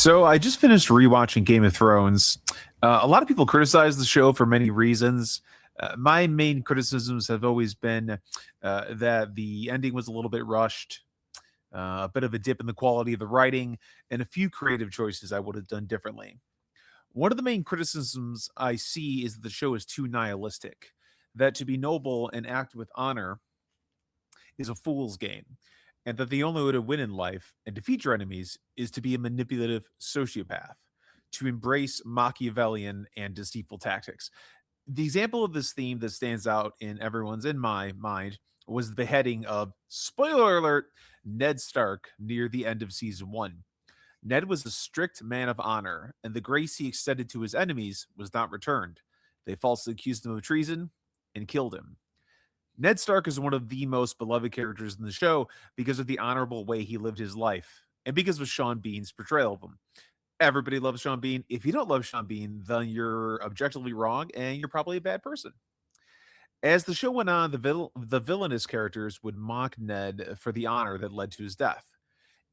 So I just finished rewatching Game of Thrones. A lot of people criticize the show for many reasons. My main criticisms have always been that the ending was a little bit rushed, a bit of a dip in the quality of the writing, and a few creative choices I would have done differently. One of the main criticisms I see is that the show is too nihilistic, that to be noble and act with honor is a fool's game, and that the only way to win in life and defeat your enemies is to be a manipulative sociopath, to embrace Machiavellian and deceitful tactics. The example of this theme that stands out in everyone's in my mind was the beheading of, spoiler alert, Ned Stark near the end of season one. Ned was a strict man of honor, and the grace he extended to his enemies was not returned. They falsely accused him of treason and killed him. Ned Stark is one of the most beloved characters in the show because of the honorable way he lived his life and because of Sean Bean's portrayal of him. Everybody loves Sean Bean. If you don't love Sean Bean, then you're objectively wrong and you're probably a bad person. As the show went on, the villainous characters would mock Ned for the honor that led to his death.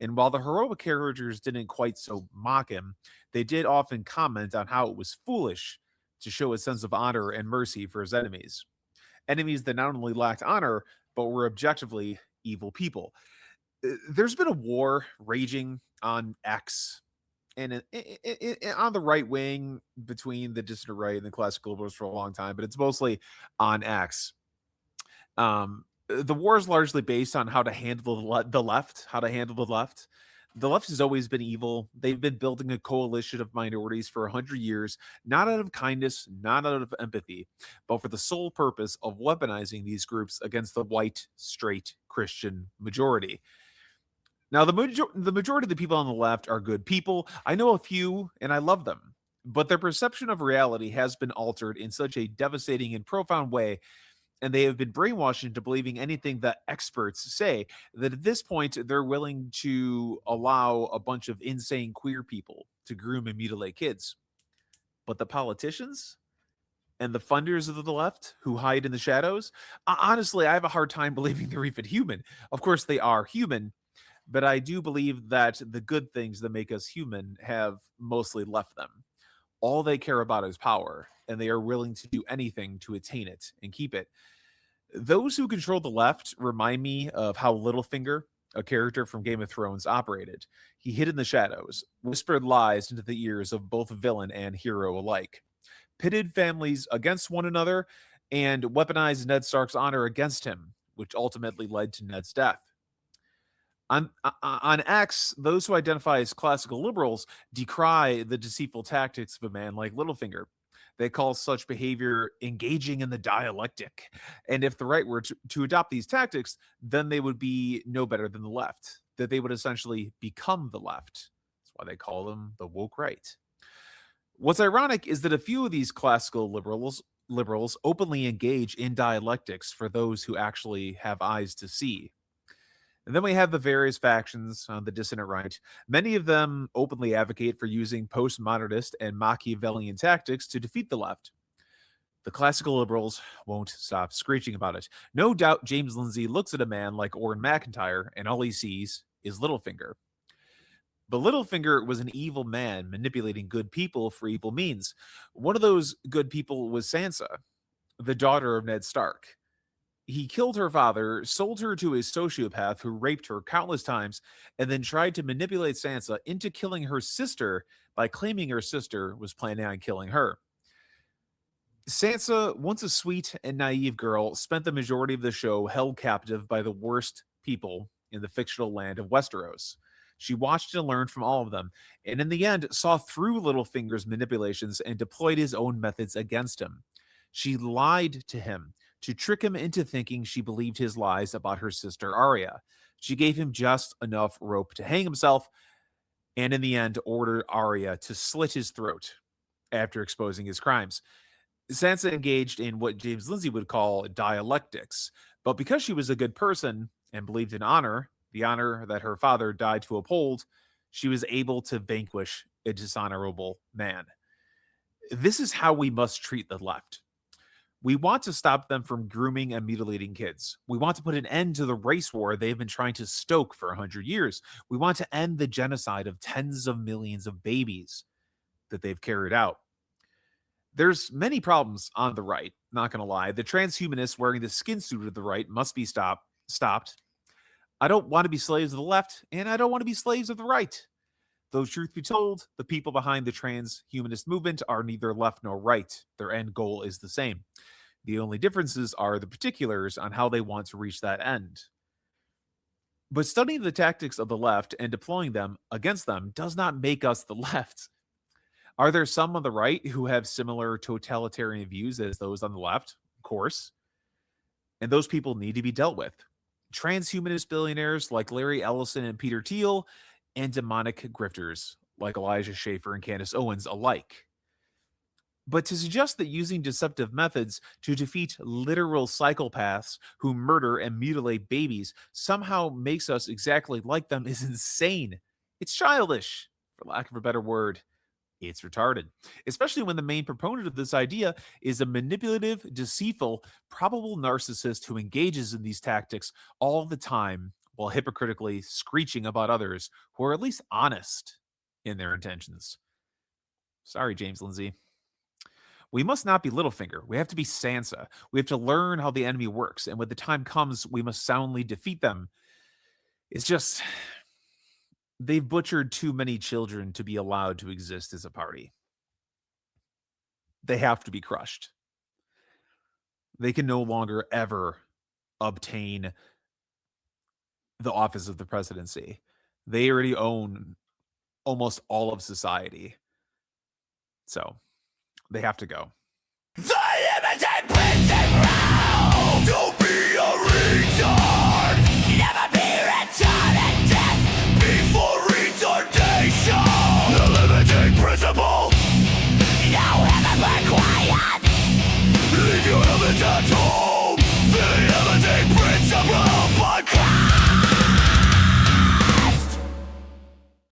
And while the heroic characters didn't quite so mock him, they did often comment on how it was foolish to show a sense of honor and mercy for his enemies. Enemies that not only lacked honor, but were objectively evil people. There's been a war raging on X and on the right wing between the dissident right and the classical liberals for a long time, but it's mostly on X. The war is largely based on how to handle the left, how to handle the left. The left has always been evil. They've been building a coalition of minorities for 100 years, not out of kindness, not out of empathy, but for the sole purpose of weaponizing these groups against the white, straight Christian majority. Now, the majority of the people on the left are good people. I know a few, and I love them. But their perception of reality has been altered in such a devastating and profound way, and they have been brainwashed into believing anything that experts say, that at this point they're willing to allow a bunch of insane queer people to groom and mutilate kids. But the politicians and the funders of the left who hide in the shadows, honestly, I have a hard time believing they're even human. Of course, they are human, but I do believe that the good things that make us human have mostly left them. All they care about is power, and they are willing to do anything to attain it and keep it. Those who control the left remind me of how Littlefinger, a character from Game of Thrones, operated. He hid in the shadows, whispered lies into the ears of both villain and hero alike, pitted families against one another, and weaponized Ned Stark's honor against him, which ultimately led to Ned's death. On X, those who identify as classical liberals decry the deceitful tactics of a man like Littlefinger. They call such behavior engaging in the dialectic. And if the right were to adopt these tactics, then they would be no better than the left, that they would essentially become the left. That's why they call them the woke right. What's ironic is that a few of these classical liberals openly engage in dialectics for those who actually have eyes to see. And then we have the various factions on the dissident right. Many of them openly advocate for using postmodernist and Machiavellian tactics to defeat the left. The classical liberals won't stop screeching about it. No doubt James Lindsay looks at a man like Orrin McIntyre and all he sees is Littlefinger. But Littlefinger was an evil man manipulating good people for evil means. One of those good people was Sansa, the daughter of Ned Stark. He killed her father, sold her to a sociopath who raped her countless times, and then tried to manipulate Sansa into killing her sister by claiming her sister was planning on killing her. Sansa, once a sweet and naive girl, spent the majority of the show held captive by the worst people in the fictional land of Westeros. She watched and learned from all of them, and in the end saw through Littlefinger's manipulations and deployed his own methods against him. She lied to him to trick him into thinking she believed his lies about her sister Arya. She gave him just enough rope to hang himself, and in the end ordered Arya to slit his throat after exposing his crimes. Sansa engaged in what James Lindsay would call dialectics, but because she was a good person and believed in honor, the honor that her father died to uphold, she was able to vanquish a dishonorable man. This is how we must treat the left. We want to stop them from grooming and mutilating kids. We want to put an end to the race war they've been trying to stoke for 100 years. We want to end the genocide of tens of millions of babies that they've carried out. There's many problems on the right, not going to lie. The transhumanists wearing the skin suit of the right must be stopped. I don't want to be slaves of the left, and I don't want to be slaves of the right. Though, truth be told, the people behind the transhumanist movement are neither left nor right. Their end goal is the same. The only differences are the particulars on how they want to reach that end. But studying the tactics of the left and deploying them against them does not make us the left. Are there some on the right who have similar totalitarian views as those on the left? Of course. And those people need to be dealt with. Transhumanist billionaires like Larry Ellison and Peter Thiel, and demonic grifters like Elijah Schaffer and Candace Owens alike. But to suggest that using deceptive methods to defeat literal psychopaths who murder and mutilate babies somehow makes us exactly like them is insane. It's childish, for lack of a better word. It's retarded, especially when the main proponent of this idea is a manipulative, deceitful, probable narcissist who engages in these tactics all the time while hypocritically screeching about others who are at least honest in their intentions. Sorry, James Lindsay. We must not be Littlefinger. We have to be Sansa. We have to learn how the enemy works, and when the time comes, we must soundly defeat them. It's just they've butchered too many children to be allowed to exist as a party. They have to be crushed. They can no longer ever obtain the office of the presidency. They already own almost all of society. So they have to go.